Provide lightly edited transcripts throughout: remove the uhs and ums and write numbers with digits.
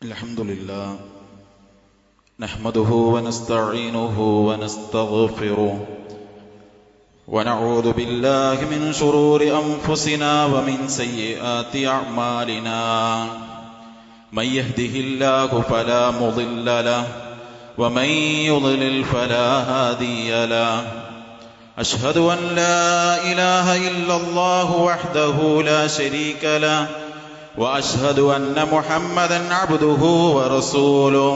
الحمد لله نحمده ونستعينه ونستغفره ونعوذ بالله من شرور أنفسنا ومن سيئات أعمالنا من يهده الله فلا مضل له ومن يضلل فلا هادي له أشهد أن لا إله إلا الله وحده لا شريك له وأشهد أن محمدًا عبده ورسوله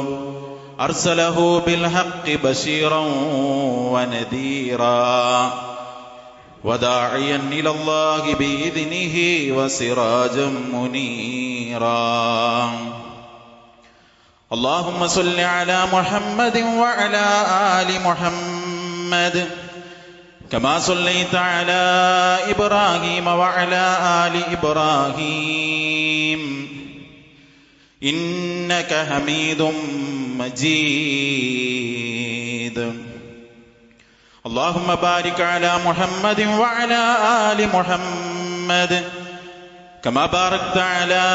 أرسله بالحق بشيرا ونذيرا وداعيا إلى الله بإذنه وسراجا منيرا اللهم صل على محمد وعلى آل محمد كما صليت على إبراهيم وعلى آل إبراهيم إنك حميد مجيد اللهم بارك على محمد وعلى آل محمد كما باركت على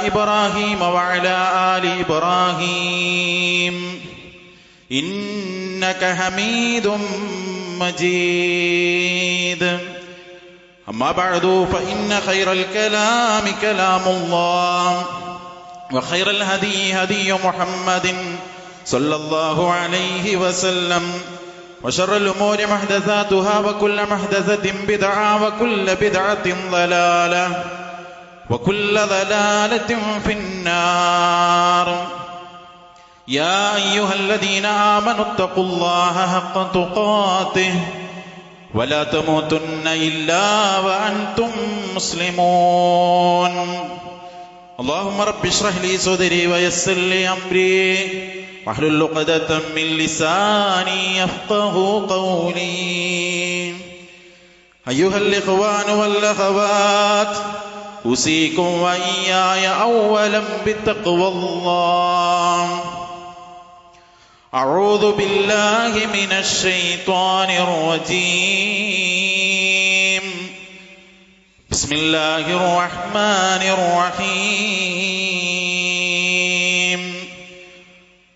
إبراهيم وعلى آل إبراهيم إنك حميد مجيد أما بعد فإن خير الكلام كلام الله وخير الهدي هدي محمد صلى الله عليه وسلم وشر الأمور محدثاتها وكل محدثة بدعة وكل بدعة ضلالة وكل ضلالة في النار يا أيها الذين آمنوا اتقوا الله حق تقاته ولا تموتن إلا وأنتم مسلمون اللهم رب اشرح لي صدري ويسر لي أمري واحلل عقدة من لساني يفقهوا قولي أيها الإخوان والأخوات أوصيكم وإياي أولا بتقوى الله أعوذ بالله من الشيطان الرجيم بسم الله الرحمن الرحيم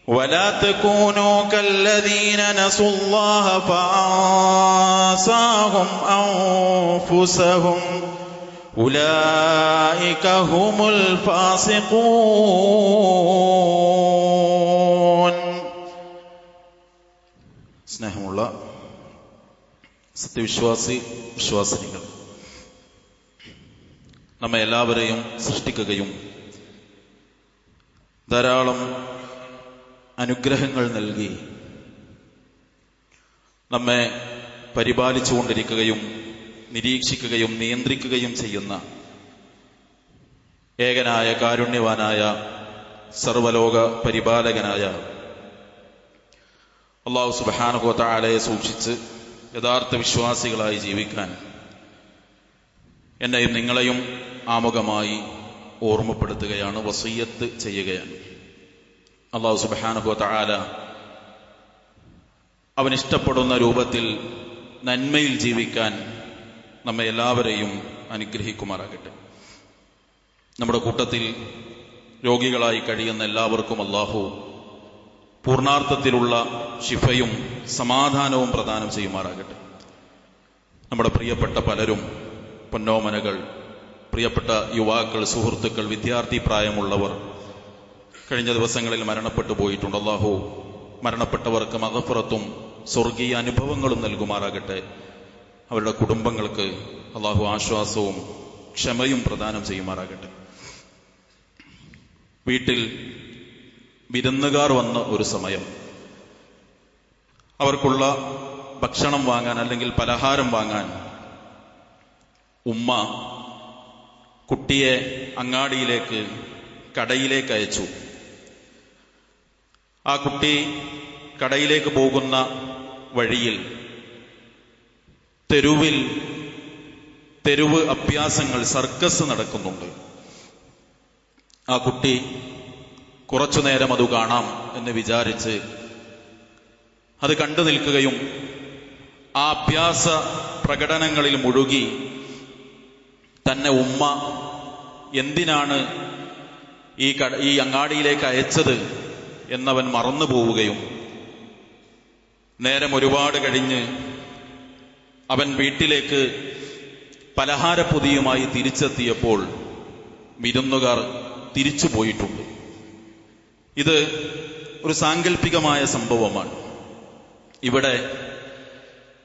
ولا تكونوا كالذين نسوا الله فأنساهم أنفسهم أولئك هم الفاسقون സ്നേഹമുള്ള വിശ്വാസിനികൾ, നമ്മെ എല്ലാവരെയും സൃഷ്ടിക്കുകയും ധാരാളം അനുഗ്രഹങ്ങൾ നൽകി നമ്മെ പരിപാലിച്ചുകൊണ്ടിരിക്കുകയും നിരീക്ഷിക്കുകയും നിയന്ത്രിക്കുകയും ചെയ്യുന്ന ഏകനായ കാരുണ്യവാനായ സർവലോക പരിപാലകനായ അല്ലാഹു സുബ്ഹാനഹു വ തആലയെ സൂക്ഷിച്ച് യഥാർത്ഥ വിശ്വാസികളായി ജീവിക്കാൻ എന്നെയും നിങ്ങളെയും ആമുഖമായി ഓർമ്മപ്പെടുത്തുകയാണ്, വസിയ്യത്ത് ചെയ്യുകയാണ്. അല്ലാഹു സുബ്ഹാനഹു വ തആല അവൻ ഇഷ്ടപ്പെടുന്ന രൂപത്തിൽ നന്മയിൽ ജീവിക്കാൻ നമ്മെ എല്ലാവരെയും അനുഗ്രഹിക്കുമാറാകട്ടെ. നമ്മുടെ കൂട്ടത്തിൽ രോഗികളായി കഴിയുന്ന എല്ലാവർക്കും അല്ലാഹു പൂർണാർത്ഥത്തിലുള്ള ശിഫയും സമാധാനവും പ്രദാനം ചെയ്യുമാറാകട്ടെ. നമ്മുടെ പ്രിയപ്പെട്ട പലരും, പൊന്നോമനകൾ, പ്രിയപ്പെട്ട യുവാക്കൾ, സുഹൃത്തുക്കൾ, വിദ്യാർത്ഥി പ്രായമുള്ളവർ കഴിഞ്ഞ ദിവസങ്ങളിൽ മരണപ്പെട്ടു പോയിട്ടുണ്ട്. അല്ലാഹു മരണപ്പെട്ടവർക്ക് മഗ്ഫിറത്തും സ്വർഗീയ അനുഭവങ്ങളും നൽകുമാറാകട്ടെ. അവരുടെ കുടുംബങ്ങൾക്ക് അല്ലാഹു ആശ്വാസവും ക്ഷമയും പ്രദാനം ചെയ്യുമാറാകട്ടെ. വീട്ടിൽ വിരുന്നുകാർ വന്ന ഒരു സമയം അവർക്കുള്ള ഭക്ഷണം വാങ്ങാൻ അല്ലെങ്കിൽ പലഹാരം വാങ്ങാൻ ഉമ്മ കുട്ടിയെ അങ്ങാടിയിലേക്ക്, കടയിലേക്ക് അയച്ചു. ആ കുട്ടി കടയിലേക്ക് പോകുന്ന വഴിയിൽ തെരുവ് അഭ്യാസങ്ങൾ, സർക്കസ് നടക്കുന്നുണ്ട്. ആ കുട്ടി കുറച്ചുനേരം അത് കാണാം എന്ന് വിചാരിച്ച് അത് കണ്ടു നിൽക്കുകയും ആ അഭ്യാസ പ്രകടനങ്ങളിൽ മുഴുകി തന്നെ ഉമ്മ എന്തിനാണ് ഈ അങ്ങാടിയിലേക്ക് അയച്ചത് എന്നവൻ മറന്നു പോവുകയും നേരം ഒരുപാട് കഴിഞ്ഞ് അവൻ വീട്ടിലേക്ക് പലഹാരപ്പൊതിയുമായി തിരിച്ചെത്തിയപ്പോൾ വിരുന്നുകാർ തിരിച്ചു പോയിട്ടുണ്ട്. ഇത് ഒരു സാങ്കല്പികമായ സംഭവമാണ്. ഇവിടെ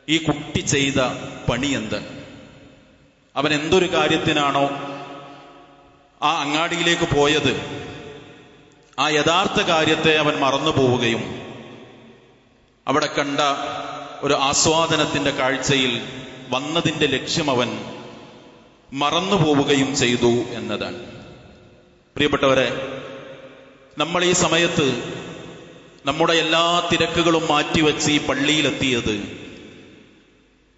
ഈ കുട്ടി ചെയ്ത പണി എന്താണ്? അവൻ എന്തൊരു കാര്യത്തിനാണോ ആ അങ്ങാടിയിലേക്ക് പോയത്, ആ യഥാർത്ഥ കാര്യത്തെ അവൻ മറന്നു പോവുകയും അവിടെ കണ്ട ഒരു ആസ്വാദനത്തിന്റെ കാഴ്ചയിൽ വന്നതിന്റെ ലക്ഷ്യം അവൻ മറന്നു പോവുകയും ചെയ്തു എന്നതാണ്. പ്രിയപ്പെട്ടവരെ, നമ്മൾ ഈ സമയത്ത് നമ്മുടെ എല്ലാ തിരക്കുകളും മാറ്റിവെച്ച് ഈ പള്ളിയിലെത്തിയത്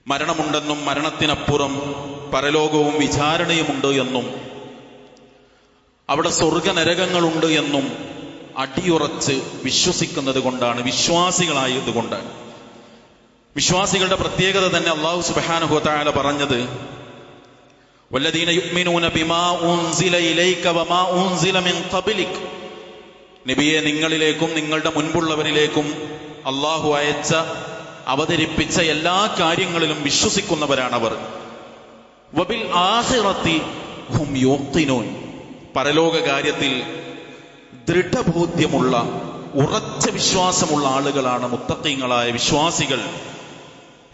മരണമുണ്ടെന്നും മരണത്തിനപ്പുറം പരലോകവും വിചാരണയുമുണ്ട് എന്നും അവിടെ സ്വർഗനരകങ്ങളുണ്ട് എന്നും അടിയുറച്ച് വിശ്വസിക്കുന്നത് കൊണ്ടാണ്, വിശ്വാസികളായതുകൊണ്ടാണ്. വിശ്വാസികളുടെ പ്രത്യേകത തന്നെ അല്ലാഹു സുബ്ഹാനഹു വ തആല പറഞ്ഞത്, വല്ലദീന യുഅ്മിനൂന ബിമാ ഉൻസില ഇലൈക വമാ ഉൻസില മിൻ ഖബ്ലിക്. നബിയെ, നിങ്ങളിലേക്കും നിങ്ങളുടെ മുൻപുള്ളവരിലേക്കും അല്ലാഹു അവതരിപ്പിച്ച എല്ലാ കാര്യങ്ങളിലും വിശ്വസിക്കുന്നവരാണവർ. വബിൽ ആഖിറത്തി ഹും യുഖിനൂൻ. പരലോക കാര്യത്തിൽ ദൃഢബോധ്യമുള്ള ഉറച്ച വിശ്വാസമുള്ള ആളുകളാണ് മുത്തഖീങ്ങളായ വിശ്വാസികൾ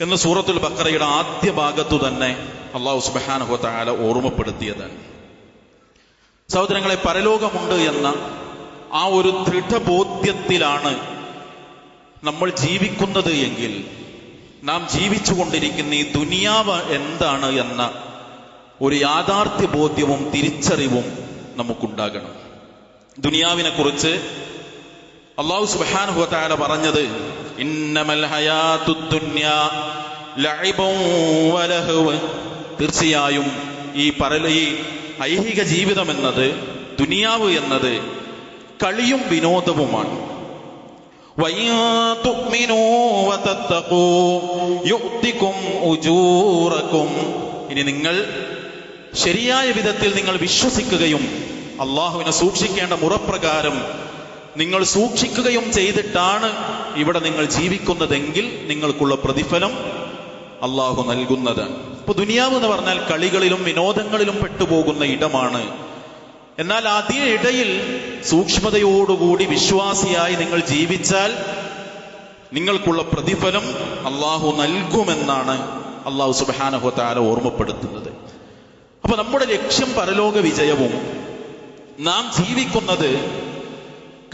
എന്ന് സൂറത്തുൽ ബഖറയുടെ ആദ്യ ഭാഗത്തു തന്നെ അല്ലാഹു സുബ്ഹാനഹു വ തആല ഓർമ്മപ്പെടുത്തിയതാണ്. സഹോദരങ്ങളെ, പരലോകമുണ്ട് എന്ന ആ ഒരു ദൃഢബോധ്യത്തിലാണ് നമ്മൾ ജീവിക്കുന്നത് എങ്കിൽ നാം ജീവിച്ചുകൊണ്ടിരിക്കുന്ന ഈ ദുനിയാവ് എന്താണ് എന്ന ഒരു യാഥാർത്ഥ്യ ബോധ്യവും തിരിച്ചറിവും നമുക്കുണ്ടാകണം. ദുനിയാവിനെ കുറിച്ച് അല്ലാഹു സുബ്ഹാനഹു വ തആല പറഞ്ഞത്, ഇന്നമൽ ഹയാത്തുദ് ദുനിയാ ലഇബുൻ വലഹവ്. തീർച്ചയായും ഈ ഐഹിക ജീവിതം എന്നത്, ദുനിയാവ് എന്നത് കളിയും വിനോദവുമാണ്. ഇനി നിങ്ങൾ ശരിയായ വിധത്തിൽ നിങ്ങൾ വിശ്വസിക്കുകയും അള്ളാഹുവിനെ സൂക്ഷിക്കേണ്ട മുറപ്രകാരം നിങ്ങൾ സൂക്ഷിക്കുകയും ചെയ്തിട്ടാണ് ഇവിടെ നിങ്ങൾ ജീവിക്കുന്നതെങ്കിൽ നിങ്ങൾക്കുള്ള പ്രതിഫലം അള്ളാഹു നൽകുന്നതാണ്. ഇപ്പൊ ദുനിയാവ് എന്ന് പറഞ്ഞാൽ കളികളിലും വിനോദങ്ങളിലും പെട്ടുപോകുന്ന ഇടമാണ്. എന്നാൽ അതിനിടയിൽ സൂക്ഷ്മതയോടുകൂടി വിശ്വാസിയായി നിങ്ങൾ ജീവിച്ചാൽ നിങ്ങൾക്കുള്ള പ്രതിഫലം അള്ളാഹു നൽകുമെന്നാണ് അള്ളാഹു സുബ്ഹാനഹു വ തആല ഓർമ്മപ്പെടുത്തുന്നത്. അപ്പൊ നമ്മുടെ ലക്ഷ്യം പരലോക വിജയവും നാം ജീവിക്കുന്നത്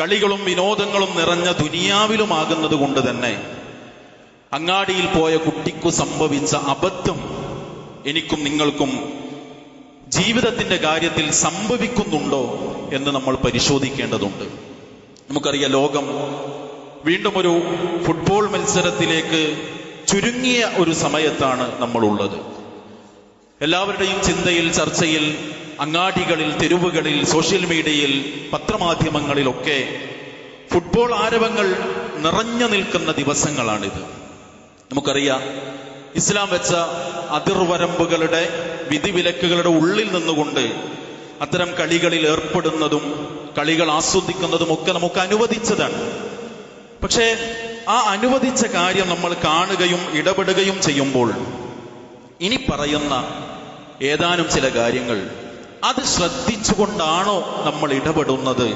കളികളും വിനോദങ്ങളും നിറഞ്ഞ ദുനിയാവിലുമാകുന്നത് കൊണ്ട് തന്നെ അങ്ങാടിയിൽ പോയ കുട്ടിക്കു സംഭവിച്ച അബദ്ധം എനിക്കും നിങ്ങൾക്കും ജീവിതത്തിന്റെ കാര്യത്തിൽ സംഭവിക്കുന്നുണ്ടോ എന്ന് നമ്മൾ പരിശോധിക്കേണ്ടതുണ്ട്. നമുക്കറിയാം, ലോകം വീണ്ടും ഒരു ഫുട്ബോൾ മത്സരത്തിലേക്ക് ചുരുങ്ങിയ ഒരു സമയത്താണ് നമ്മളുള്ളത്. എല്ലാവരുടെയും ചിന്തയിൽ, ചർച്ചയിൽ, അങ്ങാടികളിൽ, തെരുവുകളിൽ, സോഷ്യൽ മീഡിയയിൽ, പത്രമാധ്യമങ്ങളിലൊക്കെ ഫുട്ബോൾ ആരവങ്ങൾ നിറഞ്ഞു നിൽക്കുന്ന ദിവസങ്ങളാണിത്. നമുക്കറിയാം, ഇസ്ലാം വെച്ച അതിർവരമ്പുകളുടെ വിധിവിലക്കുകളുടെ ഉള്ളിൽ നിന്നുകൊണ്ട് അത്തരം കളികളിൽ ഏർപ്പെടുന്നതും കളികൾ ആസ്വദിക്കുന്നതും ഒക്കെ നമുക്ക് അനുവദിച്ചതാണ്. പക്ഷേ ആ അനുവദിച്ച കാര്യം നമ്മൾ കാണുകയും ഇടപെടുകയും ചെയ്യുമ്പോൾ ഇനി പറയുന്ന ഏതാനും ചില കാര്യങ്ങൾ അത് ശ്രദ്ധിച്ചുകൊണ്ടാണോ നമ്മൾ ഇടപെടുന്നത്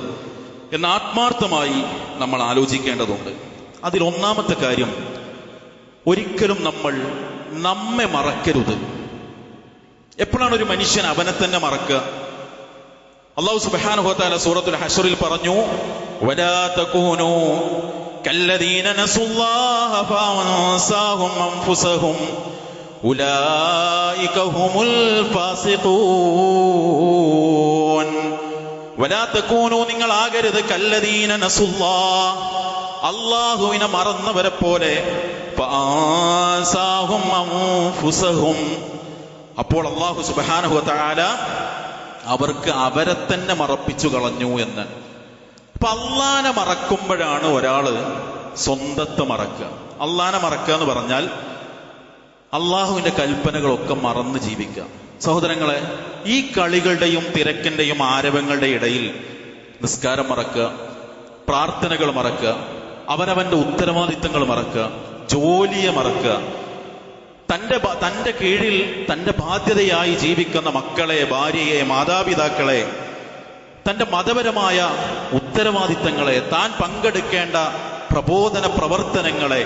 എന്ന് ആത്മാർത്ഥമായി നമ്മൾ ആലോചിക്കേണ്ടതുണ്ട്. അതിലൊന്നാമത്തെ കാര്യം, ഒരിക്കലും നമ്മൾ നമ്മെ മറക്കരുത്. എപ്പോഴാണ് ഒരു മനുഷ്യൻ അവനെ തന്നെ മറക്കുക? അല്ലാഹു സുബ്ഹാനഹു വ തആല സൂറത്തുൽ ഹശ്റിൽ പറഞ്ഞു, വലാ തകൂനൂ കല്ലദീന നസുല്ലാഹ ഫഅൻസാഹും അൻഫുസഹും ഉലൈക ഹുമുൽ ഫാസിഖൂൻ. വലാ തകൂനൂ, നിങ്ങൾ ആകരുത്, കല്ലദീന നസുല്ലാഹ്, അല്ലാഹുവിനെ മറന്നവരെ പോലെ, ഫഅൻസാഹും അൻഫുസഹും, അപ്പോൾ അല്ലാഹു സുബ്ഹാനഹു വ തആല അവർക്ക് അവരെ തന്നെ മറപ്പിച്ചു കളഞ്ഞു എന്ന്. അപ്പൊ അള്ളാനെ മറക്കുമ്പോഴാണ് ഒരാള് സ്വന്തത്തെ മറക്കുക. അള്ളാനെ മറക്കുക എന്ന് പറഞ്ഞാൽ അള്ളാഹുവിന്റെ കൽപ്പനകളൊക്കെ മറന്ന് ജീവിക്കുക. സഹോദരങ്ങളെ, ഈ കളികളുടെയും തിരക്കിന്റെയും ആരവങ്ങളുടെ ഇടയിൽ നിസ്കാരം മറക്കുക, പ്രാർത്ഥനകൾ മറക്കുക, അവനവന്റെ ഉത്തരവാദിത്തങ്ങൾ മറക്കുക, ജോലിയെ മറക്കുക, തന്റെ കീഴിൽ തന്റെ ബാധ്യതയായി ജീവിക്കുന്ന മക്കളെ, ഭാര്യയെ, മാതാപിതാക്കളെ, തന്റെ മതപരമായ ഉത്തരവാദിത്തങ്ങളെ, താൻ പങ്കെടുക്കേണ്ട പ്രബോധന പ്രവർത്തനങ്ങളെ,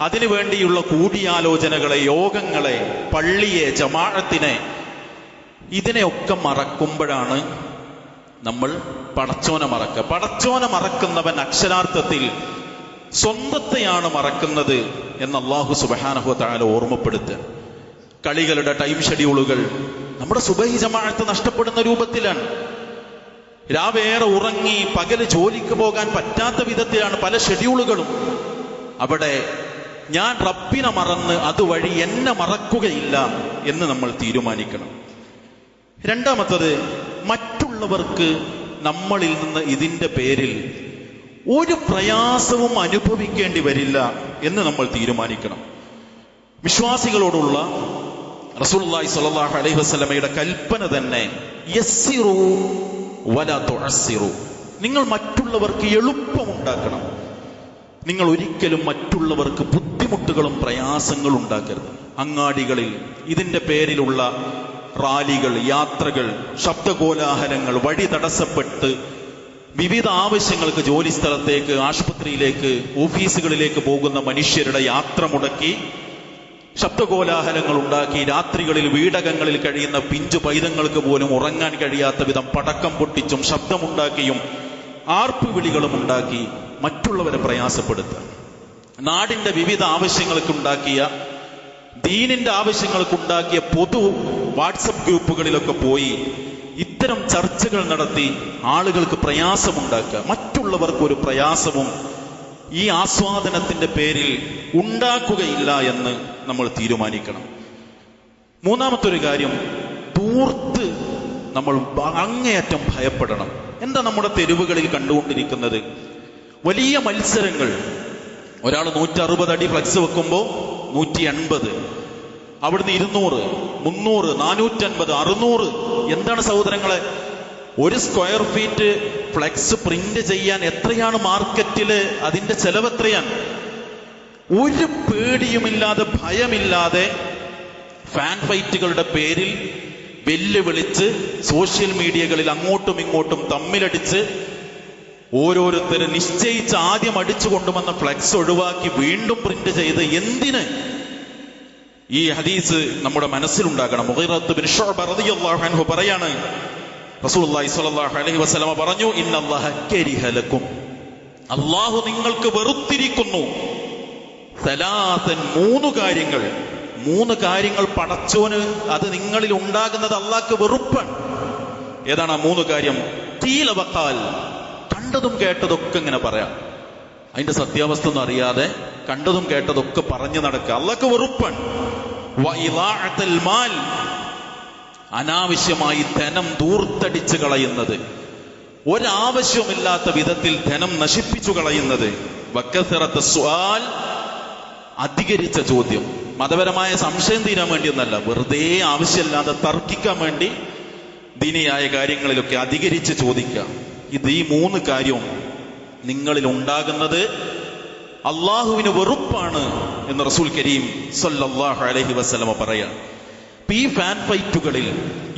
അതിനുവേണ്ടിയുള്ള കൂടിയാലോചനകളെ, യോഗങ്ങളെ, പള്ളിയെ, ജമാഅത്തിനെ, ഇതിനെയൊക്കെ മറക്കുമ്പോഴാണ് നമ്മൾ പടച്ചോനെ മറക്കുക. പടച്ചോനെ മറക്കുന്നവൻ അക്ഷരാർത്ഥത്തിൽ സ്വന്തത്തെയാണ് മറക്കുന്നത് എന്ന് അല്ലാഹു സുബ്ഹാനഹു വ തആല ഓർമ്മപ്പെടുത്തുക. കളികളുടെ ടൈം ഷെഡ്യൂളുകൾ നമ്മുടെ സുബഹി ജമാഅത്ത് നഷ്ടപ്പെടുന്ന രൂപത്തിലാണ്. രാവേറെ ഉറങ്ങി പകല് ജോലിക്ക് പോകാൻ പറ്റാത്ത വിധത്തിലാണ് പല ഷെഡ്യൂളുകളും. അവിടെ ഞാൻ റബ്ബിനെ മറന്ന് അതുവഴി എന്നെ മറക്കുകയില്ല എന്ന് നമ്മൾ തീരുമാനിക്കണം. രണ്ടാമത്തത്, മറ്റുള്ളവർക്ക് നമ്മളിൽ നിന്ന് ഇതിന്റെ പേരിൽ ഒരു പ്രയാസവും അനുഭവിക്കേണ്ടി വരില്ല എന്ന് നമ്മൾ തീരുമാനിക്കണം. വിശ്വാസികളോടുള്ള റസൂലുള്ളാഹി സ്വല്ലല്ലാഹു അലൈഹി വസല്ലമയുടെ കൽപ്പന തന്നെ യസ്സിറു വലാ തുഅസ്സിറു. നിങ്ങൾ മറ്റുള്ളവർക്ക് എളുപ്പമുണ്ടാക്കണം. നിങ്ങൾ ഒരിക്കലും മറ്റുള്ളവർക്ക് ബുദ്ധിമുട്ടുകളും പ്രയാസങ്ങളും ഉണ്ടാക്കരുത്. അങ്ങാടികളിൽ ഇതിന്റെ പേരിലുള്ള റാലികൾ, യാത്രകൾ, ശബ്ദകോലാഹലങ്ങൾ, വഴി തടസ്സപ്പെട്ട് വിവിധ ആവശ്യങ്ങൾക്ക് ജോലി സ്ഥലത്തേക്ക്, ആശുപത്രിയിലേക്ക്, ഓഫീസുകളിലേക്ക് പോകുന്ന മനുഷ്യരുടെ യാത്ര മുടക്കി, ശബ്ദകോലാഹലങ്ങൾ ഉണ്ടാക്കി, രാത്രികളിൽ വീടകങ്ങളിൽ കഴിയുന്ന പിഞ്ചു പൈതങ്ങൾക്ക് പോലും ഉറങ്ങാൻ കഴിയാത്ത വിധം പടക്കം പൊട്ടിച്ചും ശബ്ദമുണ്ടാക്കിയും ആർപ്പുവിളികളും ഉണ്ടാക്കി മറ്റുള്ളവരെ പ്രയാസപ്പെടുത്തുക. നാടിന്റെ വിവിധ ആവശ്യങ്ങൾക്കുണ്ടാക്കിയ, ദീനിന്റെ ആവശ്യങ്ങൾക്കുണ്ടാക്കിയ പൊതു വാട്സപ്പ് ഗ്രൂപ്പുകളിലൊക്കെ പോയി ഇത്തരം ചർച്ചകൾ നടത്തി ആളുകൾക്ക് പ്രയാസമുണ്ടാക്കുക. മറ്റുള്ളവർക്ക് ഒരു പ്രയാസവും ഈ ആസ്വാദനത്തിന്റെ പേരിൽ ഉണ്ടാക്കുകയില്ല എന്ന് നമ്മൾ തീരുമാനിക്കണം. മൂന്നാമത്തൊരു കാര്യം, ധൂർത്ത് നമ്മൾ അങ്ങേയറ്റം ഭയപ്പെടണം. എന്താ നമ്മുടെ തെരുവുകളിൽ കണ്ടുകൊണ്ടിരിക്കുന്നത്? വലിയ മത്സരങ്ങൾ. ഒരാൾ 160 അടി ഫ്ലക്സ് വെക്കുമ്പോൾ 180, അവിടുന്ന് 200, 300, 450, 600. എന്താണ് സഹോദരങ്ങളെ, ഒരു സ്ക്വയർ ഫീറ്റ് ഫ്ലെക്സ് പ്രിന്റ് ചെയ്യാൻ എത്രയാണ് മാർക്കറ്റില്? അതിന്റെ ചെലവ് എത്രയാണ്? ഒരു പേടിയുമില്ലാതെ, ഭയമില്ലാതെ ഫാൻ ഫൈറ്റുകളുടെ പേരിൽ വെല്ലുവിളിച്ച് സോഷ്യൽ മീഡിയകളിൽ അങ്ങോട്ടും ഇങ്ങോട്ടും തമ്മിലടിച്ച് ഓരോരുത്തര് നിശ്ചയിച്ച് ആദ്യം അടിച്ചു കൊണ്ടുവന്ന ഫ്ലെക്സ് ഒഴിവാക്കി വീണ്ടും പ്രിന്റ് ചെയ്ത് എന്തിന്? ഈ ഹദീസ് നമ്മുടെ മനസ്സിലുണ്ടാകണം. മുഗീറത്ത് ബിൻ ശുഅബ റളിയല്ലാഹു അൻഹു പറയാണ്, റസൂലുള്ളാഹി സ്വല്ലല്ലാഹു അലൈഹി വസല്ലമ പറഞ്ഞു, ഇന്നല്ലാഹ കരിഹ ലക്കും, അല്ലാഹു നിങ്ങൾക്ക് വെറുത്തിരിക്കുന്നു, സലാസൻ, 3 കാര്യങ്ങൾ. 3 കാര്യങ്ങൾ പടച്ചോന്, അത് നിങ്ങളിൽ ഉണ്ടാകുന്നത് അല്ലാഹ്ക്ക് വെറുപ്പാണ്. ഏതാണ് ആ 3 കാര്യം? ഖീല വഖാൽ, കണ്ടതും കേട്ടതൊക്കെ ഇങ്ങനെ പറയാം, അതിന്റെ സത്യാവസ്ഥ ഒന്നും അറിയാതെ കണ്ടതും കേട്ടതൊക്കെ പറഞ്ഞു നടക്കുക, അല്ലാഹ്ക്ക് വെറുപ്പാണ്. വഇളാഅത്തുൽ മാൽ, അനാവശ്യമായി ധനം ധൂർത്തടിച്ചു കളയുന്നത്, ഒരാവശ്യമില്ലാത്ത വിധത്തിൽ ധനം നശിപ്പിച്ചു കളയുന്നത്. വകസറത്ത് സുആൽ, അധികരിച്ച ചോദ്യം. മതപരമായ സംശയം തീരാൻ വേണ്ടിയൊന്നല്ല, വെറുതെ ആവശ്യമില്ലാതെ തർക്കിക്കാൻ വേണ്ടി ദീനിയായ കാര്യങ്ങളിലൊക്കെ അധികരിച്ച് ചോദിക്കുക. ഇത് ഈ 3 കാര്യവും നിങ്ങളിൽ ഉണ്ടാകുന്നത് അള്ളാഹുവിന് വെറുപ്പാണ് എന്ന് റസൂൽ കരീം സല്ലല്ലാഹു അലൈഹി വസല്ലമ പറയാം. ഈ ഫാൻ ഫൈറ്റുകളിൽ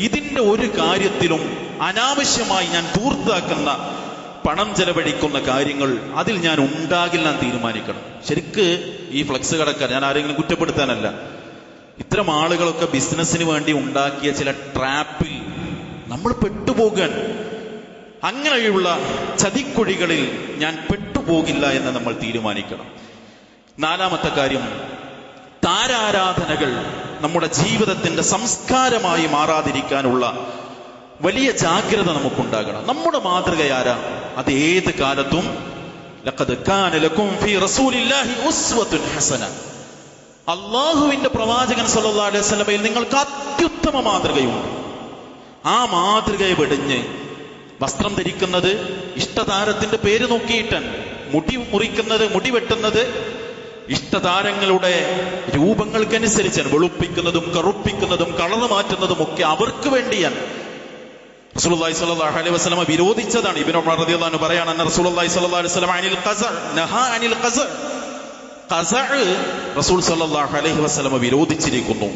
ഇതിന്റെ ഒരു കാര്യത്തിലും അനാവശ്യമായി ഞാൻ ധൂർത്താക്കുന്ന, പണം ചെലവഴിക്കുന്ന കാര്യങ്ങൾ അതിൽ ഞാൻ ഉണ്ടാകില്ല എന്ന് തീരുമാനിക്കണം. ശരിക്ക് ഈ ഫ്ലക്സ് കടക്കാൻ ഞാൻ ആരെങ്കിലും കുറ്റപ്പെടുത്താനല്ല, ഇത്തരം ആളുകളൊക്കെ ബിസിനസ്സിന് വേണ്ടി ഉണ്ടാക്കിയ ചില ട്രാപ്പിൽ നമ്മൾ പെട്ടുപോകാൻ, അങ്ങനെയുള്ള ചതിക്കുഴികളിൽ ഞാൻ പെട്ടുപോകില്ല എന്ന് നമ്മൾ തീരുമാനിക്കണം. 4ാമത്തെ കാര്യം, താരാരാധനകൾ നമ്മുടെ ജീവിതത്തിന്റെ സംസ്കാരമായി മാറാതിരിക്കാനുള്ള വലിയ ജാഗ്രത നമുക്കുണ്ടാകണം. നമ്മുടെ മാതൃകയാരാ? അത് ഏത് കാലത്തും ലഖദ് കാന ലക്കും ഫീ റസൂലില്ലാഹി ഉസ്വത്തുൻ ഹസന, അല്ലാഹുവിന്റെ പ്രവാചകൻ സല്ലല്ലാഹു അലൈഹി വസല്ലമയിൽ നിങ്ങൾക്ക് അത്യുത്തമ മാതൃകയുണ്ട്. ആ മാതൃകയെ വെടിഞ്ഞ് വസ്ത്രം ധരിക്കുന്നത് ഇഷ്ടതാരത്തിന്റെ പേര് നോക്കിയിട്ടാണ്, മുടി മുറിക്കുന്നത്, മുടി വെട്ടുന്നത് ഇഷ്ടതാരങ്ങളുടെ രൂപങ്ങൾക്കനുസരിച്ചാണ്, വെളുപ്പിക്കുന്നതും കറുപ്പിക്കുന്നതും കളറ് മാറ്റുന്നതും ഒക്കെ അവർക്ക് വേണ്ടിയാണ്. റസൂലുള്ളാഹി സ്വല്ലല്ലാഹു അലൈഹി വസല്ലം വിരോധിച്ചതാണ്. ഇബ്നു ഉമർ റളിയല്ലാഹു അൻഹു പറയാണ്, അന്ന റസൂലുള്ളാഹി സ്വല്ലല്ലാഹു അലൈഹി വസല്ലം അനിൽ ഖസഅ നഹാ അനിൽ ഖസഅ. ഖസഅ റസൂൽ സ്വല്ലല്ലാഹു അലൈഹി വസല്ലം വിരോധിച്ചിരിക്കുന്നു.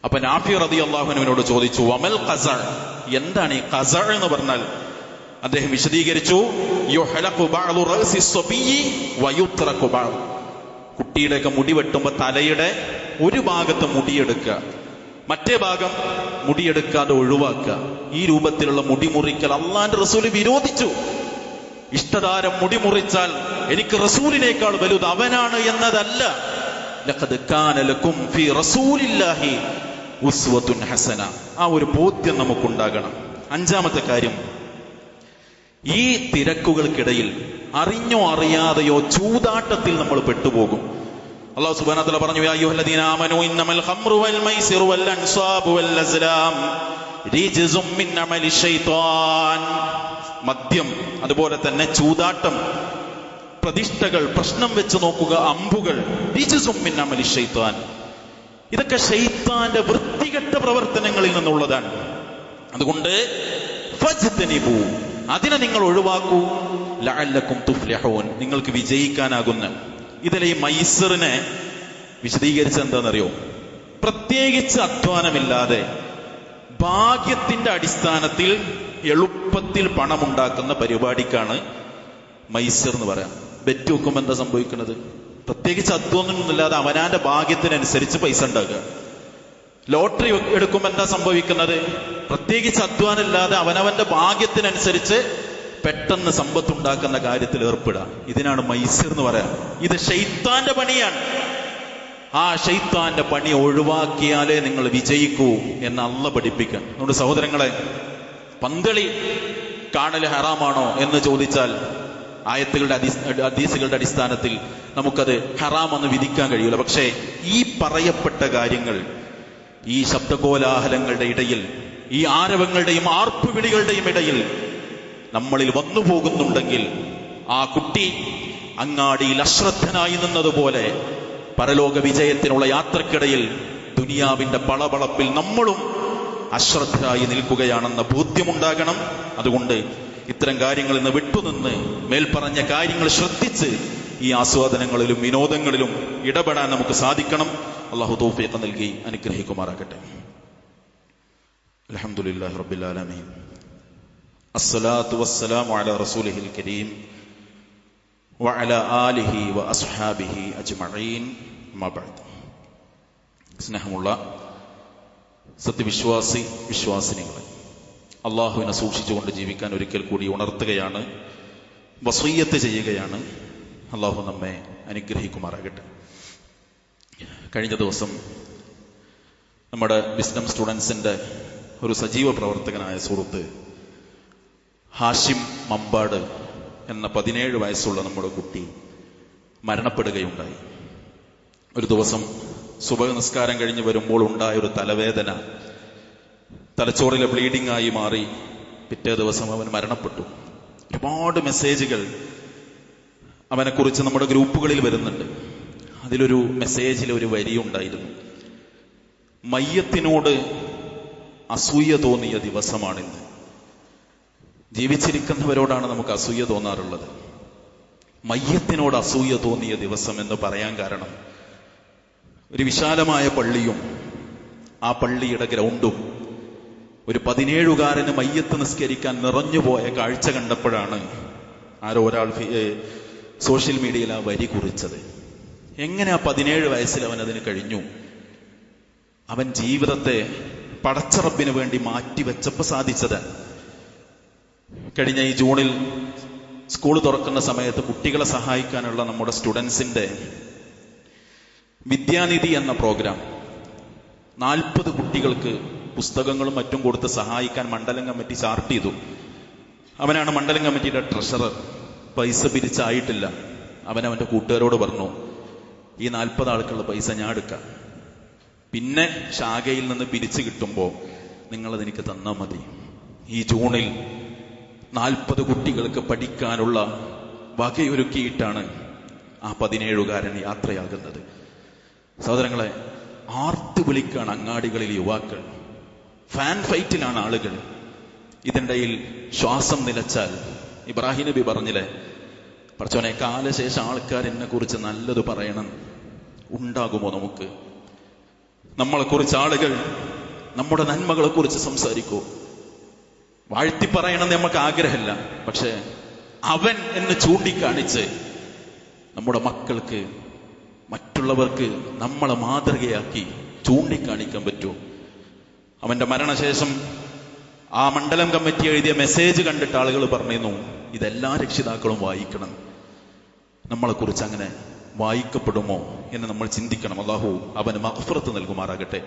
അപ്പൊ നാഫി റളിയല്ലാഹു അൻഹുവിനോട് ചോദിച്ചു, വമൽ ഖസഅ, എന്താണ് ഈ ഖസഅ എന്ന് പറഞ്ഞാൽ? അദ്ദേഹം വിശദീകരിച്ചു, യുഹലഖു ബഅദു റഅസി സ്വബിയ്യി വയുത്രഖു ബഅദ്. കുട്ടിയുടെയൊക്കെ മുടി വെട്ടുമ്പോൾ തലയുടെ ഒരു ഭാഗത്ത് മുടിയെടുക്കുക, മറ്റേ ഭാഗം മുടിയെടുക്കാതെ ഒഴിവാക്കുക. ഈ രൂപത്തിലുള്ള മുടി മുറിക്കൽ അള്ളാന്റെ റസൂല് വിരോധിച്ചു. ഇഷ്ടദാരം മുടി മുറിച്ചാൽ എനിക്ക് റസൂലിനേക്കാൾ വലുത് അവനാണ് എന്നതല്ല. ലഖദ് കാന ലക്കും ഫീ റസൂലില്ലാഹി ഉസ്വത്തുൻ ഹസന. ആ ഒരു ബോധ്യം നമുക്കുണ്ടാകണം. അഞ്ചാമത്തെ കാര്യം, ഈ തിരക്കുകൾക്കിടയിൽ അറിഞ്ഞോ അറിയാതെയോ ചൂതാട്ടത്തിൽ നമ്മൾ പെട്ടുപോകും. അല്ലാഹു സുബ്ഹാനഹു വ തആല പറഞ്ഞു, യാ അയ്യുഹല്ലദീന ആമനൂ ഇന്നമൽ ഖംറു വൽ മൈസിറു വൽ അൻസാബു വൽ അസ്ലാം റിജ്സും മിൻ അമലി ശൈത്താൻ. മദ്യം, അതുപോലെ തന്നെ ചൂതാട്ടം, പ്രതിഷ്ഠകൾ, പ്രശ്നം വെച്ച് നോക്കുക, അമ്പുകൾ, റിജ്സും മിൻ അമലി ശൈത്താൻ. ഇതൊക്കെ ശൈത്താന്റെ വൃത്തികെട്ട പ്രവർത്തനങ്ങളിൽ നിന്നുള്ളതാണ്. അതുകൊണ്ട് ഫജ്തനിബൂ, അതിനെ നിങ്ങൾ ഒഴിവാക്കൂ, ലഅല്ലക്കും തുഫ്ലിഹൂൻ, നിങ്ങൾക്ക് വിജയിക്കാനാകുന്ന. ഇതിലെ ഈ മൈസറിനെ വിശദീകരിച്ച എന്താണെന്നറിയോ? പ്രത്യേകിച്ച് അധ്വാനമില്ലാതെ ഭാഗ്യത്തിന്റെ അടിസ്ഥാനത്തിൽ എളുപ്പത്തിൽ പണമുണ്ടാക്കുന്ന പരിപാടിക്കാണ് മൈസർ എന്ന് പറയാം. ബെറ്റ് വെക്കുമ്പോൾ എന്താ സംഭവിക്കുന്നത്? പ്രത്യേകിച്ച് അധ്വാനമൊന്നുമില്ലാതെ അവനാന്റെ ഭാഗ്യത്തിനനുസരിച്ച് പൈസ ഉണ്ടാക്കുക. ലോട്ടറി എടുക്കുമ്പോൾ എന്താ സംഭവിക്കുന്നത്? പ്രത്യേകിച്ച് അധ്വാനമില്ലാതെ അവനവന്റെ ഭാഗ്യത്തിനനുസരിച്ച് പെട്ടെന്ന് സമ്പത്തുണ്ടാക്കുന്ന കാര്യത്തിൽ ഏർപ്പെടുക. ഇതിനാണ് മൈസർ എന്ന് പറയാം. ഇത് ശൈത്താന്റെ പണിയാണ്. ആ ശൈത്താന്റെ പണി ഒഴിവാക്കിയാലേ നിങ്ങൾ വിജയിക്കൂ എന്ന് അള്ളാഹ് പഠിപ്പിക്കുക. നമ്മുടെ സഹോദരങ്ങളെ, പന്തളി കാണൽ ഹറാമാണോ എന്ന് ചോദിച്ചാൽ ആയത്തുകളുടെ ഹദീസുകളുടെ അടിസ്ഥാനത്തിൽ നമുക്കത് ഹറാമെന്ന് വിധിക്കാൻ കഴിയില്ല. പക്ഷേ ഈ പറയപ്പെട്ട കാര്യങ്ങൾ ഈ ശബ്ദകോലാഹലങ്ങളുടെ ഇടയിൽ, ഈ ആരവങ്ങളുടെയും ആർപ്പുവിളികളുടെയും ഇടയിൽ നമ്മളിൽ വന്നു പോകുന്നുണ്ടെങ്കിൽ, ആ കുട്ടി അങ്ങാടിയിൽ അശ്രദ്ധനായി നിന്നതുപോലെ പരലോക വിജയത്തിനുള്ള യാത്രക്കിടയിൽ ദുനിയാവിന്റെ പളപളപ്പിൽ നമ്മളും അശ്രദ്ധരായി നിൽക്കുകയാണെന്ന ബോധ്യമുണ്ടാകണം. അതുകൊണ്ട് ഇത്തരം കാര്യങ്ങളിൽ നിന്ന് വിട്ടുനിന്ന് മേൽപ്പറഞ്ഞ കാര്യങ്ങൾ ശ്രദ്ധിച്ച് ഈ ആസ്വാദനങ്ങളിലും വിനോദങ്ങളിലും ഇടപെടാൻ നമുക്ക് സാധിക്കണം. അല്ലാഹു തൗഫീഖ് നൽകി അനുഗ്രഹിക്കുമാറാകട്ടെ. അൽഹംദുലില്ലാഹി റബ്ബിൽ ആലമീൻ, അസ്സലാത്തു വസ്സലാമു അലാ റസൂലിഹിൽ കരീം വഅലാ ആലിഹി വഅസ്ഹാബിഹി അജ്മഈൻ. അമ്മാ ബഅദ്. സ്നേഹമുള്ള സത്യവിശ്വാസി വിശ്വാസിനികളെ, അള്ളാഹുവിനെ സൂക്ഷിച്ചുകൊണ്ട് ജീവിക്കാൻ ഒരിക്കൽ കൂടി ഉണർത്തുകയാണ്, വസിയ്യത്ത് ചെയ്യുകയാണ്. അള്ളാഹു നമ്മെ അനുഗ്രഹിക്കുമാറാകട്ടെ. കഴിഞ്ഞ ദിവസം നമ്മുടെ വിസ്ഡം സ്റ്റുഡൻസിന്റെ ഒരു സജീവ പ്രവർത്തകനായ സുഹൃത്ത് ഹാഷിം മമ്പാട് എന്ന 17 വയസ്സുള്ള നമ്മുടെ കുട്ടി മരണപ്പെടുകയുണ്ടായി. ഒരു ദിവസം സുബഹ് നിസ്കാരം കഴിഞ്ഞ് വരുമ്പോൾ ഉണ്ടായ ഒരു തലവേദന തലച്ചോറിലെ ബ്ലീഡിംഗ് ആയി മാറി പിറ്റേ ദിവസം അവൻ മരണപ്പെട്ടു. ഒരുപാട് മെസ്സേജുകൾ അവനെക്കുറിച്ച് നമ്മുടെ ഗ്രൂപ്പുകളിൽ വരുന്നുണ്ട്. അതിലൊരു മെസ്സേജിൽ ഒരു വരിയുണ്ടായിരുന്നു, മയ്യത്തിനോട് അസൂയ തോന്നിയ ദിവസമാണിന്ന്. ജീവിച്ചിരിക്കുന്നവരോടാണ് നമുക്ക് അസൂയ തോന്നാറുള്ളത്. മയ്യത്തിനോട് അസൂയ തോന്നിയ ദിവസം എന്ന് പറയാൻ കാരണം, ഒരു വിശാലമായ പള്ളിയും ആ പള്ളിയുടെ ഗ്രൗണ്ടും ഒരു 17കാരന് മയ്യത്ത് നിസ്കരിക്കാൻ നിറഞ്ഞുപോയ കാഴ്ച കണ്ടപ്പോഴാണ് ആരോ ഒരാൾ സോഷ്യൽ മീഡിയയിൽ ആ വരി കുറിച്ചത്. എങ്ങനെ ആ 17 വയസ്സിൽ അവൻ അതിന് കഴിഞ്ഞു? അവൻ ജീവിതത്തെ പടച്ചറപ്പിന് വേണ്ടി മാറ്റിവെച്ചപ്പോൾ സാധിച്ചത്. കഴിഞ്ഞ ഈ ജൂണിൽ സ്കൂൾ തുറക്കുന്ന സമയത്ത് കുട്ടികളെ സഹായിക്കാനുള്ള നമ്മുടെ സ്റ്റുഡൻസിന്റെ വിദ്യാനിധി എന്ന പ്രോഗ്രാം 40 കുട്ടികൾക്ക് പുസ്തകങ്ങളും മറ്റും കൊടുത്ത് സഹായിക്കാൻ മണ്ഡലം കമ്മിറ്റി ചാർട്ട് ചെയ്തു. അവനാണ് മണ്ഡലം കമ്മിറ്റിയുടെ ട്രഷറർ. പൈസ പിരിച്ചായിട്ടില്ല. അവനവന്റെ കൂട്ടുകാരോട് പറഞ്ഞു, ഈ 40 ആൾക്കുള്ള പൈസ ഞാൻ എടുക്കാം, പിന്നെ ശാഖയിൽ നിന്ന് പിരിച്ചു കിട്ടുമ്പോൾ നിങ്ങളതെനിക്ക് തന്നാൽ മതി. ഈ ജൂണിൽ 40 കുട്ടികൾക്ക് പഠിക്കാനുള്ള വകയൊരുക്കിയിട്ടാണ് ആ 17കാരൻ യാത്രയാകുന്നത്. സഹോദരങ്ങളെ, ആർത്ത് വിളിക്കാണ് അങ്ങാടികളിൽ യുവാക്കൾ, ഫാൻ ഫൈറ്റിലാണ് ആളുകൾ. ഇതിനിടയിൽ ശ്വാസം നിലച്ചാൽ ഇബ്രാഹിം നബി പറഞ്ഞില്ലേ, പടച്ചോനെ കാലശേഷം ആൾക്കാർ എന്നെ കുറിച്ച് നല്ലത് പറയണം, ഉണ്ടാകുമോ നമുക്ക്? നമ്മളെക്കുറിച്ച് ആളുകൾ നമ്മുടെ നന്മകളെ കുറിച്ച് സംസാരിക്കൂ. വാഴ്ത്തി പറയണം നമുക്ക് ആഗ്രഹമില്ല, പക്ഷെ അവൻ എന്ന് ചൂണ്ടിക്കാണിച്ച് നമ്മുടെ മക്കൾക്ക്, മറ്റുള്ളവർക്ക് നമ്മളെ മാതൃകയാക്കി ചൂണ്ടിക്കാണിക്കാൻ പറ്റൂ. അവന്റെ മരണശേഷം ആ മണ്ഡലം കമ്മിറ്റി എഴുതിയ മെസ്സേജ് കണ്ടിട്ട് ആളുകൾ പറഞ്ഞിരുന്നു, ഇതെല്ലാ രക്ഷിതാക്കളും വായിക്കണം. നമ്മളെക്കുറിച്ച് അങ്ങനെ വായിക്കപ്പെടുമോ എന്ന് നമ്മൾ ചിന്തിക്കണം. അല്ലാഹു അവന് മഗ്ഫിറത്ത് നൽകുമാറാകട്ടെ.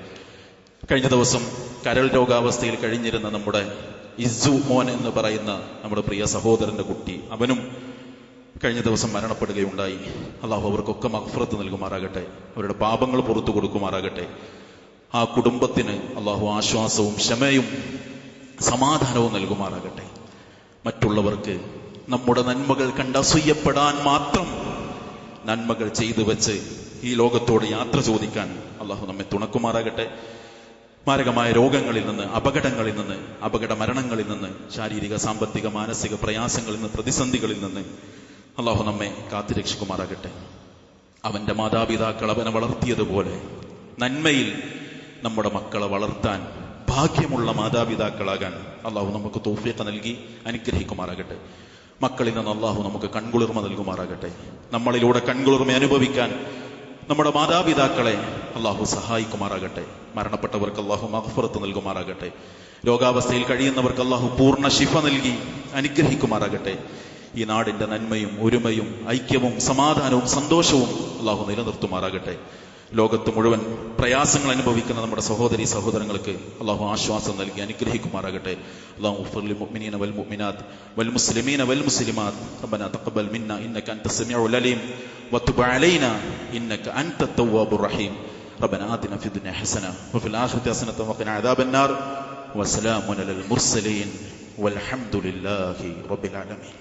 കഴിഞ്ഞ ദിവസം കരൾ രോഗാവസ്ഥയിൽ കഴിഞ്ഞിരുന്ന നമ്മുടെ ഇസ്സു മോൻ എന്ന് പറയുന്ന നമ്മുടെ പ്രിയ സഹോദരന്റെ കുട്ടി, അവനും കഴിഞ്ഞ ദിവസം മരണപ്പെടുകയുണ്ടായി. അല്ലാഹു അവർക്കൊക്കെ മഗ്ഫിറത്ത് നൽകുമാറാകട്ടെ, അവരുടെ പാപങ്ങൾ പുറത്തു കൊടുക്കുമാറാകട്ടെ. ആ കുടുംബത്തിന് അല്ലാഹു ആശ്വാസവും ക്ഷമയും സമാധാനവും നൽകുമാറാകട്ടെ. മറ്റുള്ളവർക്ക് നമ്മുടെ നന്മകൾ കണ്ട് അസൂയപ്പെടാൻ മാത്രം നന്മകൾ ചെയ്തു വെച്ച് ഈ ലോകത്തോട് യാത്ര ചോദിക്കാൻ അല്ലാഹു നമ്മെ തുണക്കുമാറാകട്ടെ. മാരകമായ രോഗങ്ങളിൽ നിന്ന്, അപകടങ്ങളിൽ നിന്ന്, അപകട മരണങ്ങളിൽ നിന്ന്, ശാരീരിക സാമ്പത്തിക മാനസിക പ്രയാസങ്ങളിൽ നിന്ന്, പ്രതിസന്ധികളിൽ നിന്ന് അല്ലാഹു നമ്മെ കാത്തുരക്ഷിക്കുമാറാകട്ടെ. അവന്റെ മാതാപിതാക്കൾ അവനെ വളർത്തിയതുപോലെ നന്മയിൽ നമ്മുടെ മക്കളെ വളർത്താൻ ഭാഗ്യമുള്ള മാതാപിതാക്കളാകാൻ അല്ലാഹു നമുക്ക് തൗഫീഖ് നൽകി അനുഗ്രഹിക്കുമാറാകട്ടെ. മക്കളിൽ നിന്ന് അല്ലാഹു നമുക്ക് കൺകുളിർമ നൽകുമാറാകട്ടെ. നമ്മളിലൂടെ കൺകുളിർമ അനുഭവിക്കാൻ നമ്മുടെ മാതാപിതാക്കളെ അല്ലാഹു സഹായിക്കുമാറാകട്ടെ. മരണപ്പെട്ടവർക്ക് അല്ലാഹു മഗ്ഫിറത്ത് നൽകുമാറാകട്ടെ. രോഗാവസ്ഥയിൽ കഴിയുന്നവർക്ക് അല്ലാഹു പൂർണ്ണ ശിഫ നൽകി അനുഗ്രഹിക്കുമാറാകട്ടെ. ഈ നാടിന്റെ നന്മയും ഒരുമയും ഐക്യവും സമാധാനവും സന്തോഷവും അല്ലാഹു നിലനിർത്തുമാറാകട്ടെ. ലോകത്ത് മുഴുവൻ പ്രയാസങ്ങൾ അനുഭവിക്കുന്ന നമ്മുടെ സഹോദരി സഹോദരങ്ങൾക്ക് അല്ലാഹു ആശ്വാസം നൽകി അനുഗ്രഹിക്കുമാറാകട്ടെ. അല്ലാഹു ഗ്ഫിർ മുഅ്മിനീന വൽ മുഅ്മിനാത്ത് വൽ മുസ്ലിമീന വൽ മുസ്ലിമാത്ത് റബ്ബനാ തഖബ്ബൽ മിന്നാ ഇന്നക അൻത സമീഉൽ അലീം വതുബ് അലൈനാ ഇന്നക അൻത തവ്വാബുർ റഹീം. റബ്ബനാ ആതിനാ ഫിദ് ദുനിയ ഹസന വഫിൽ ആഖിറതി ഹസനത വഖിനാ അദാബൻ നാർ വസലാമുൻ അലൽ മുർസലീൻ വൽഹംദുലില്ലാഹി റബ്ബിൽ ആലമീൻ.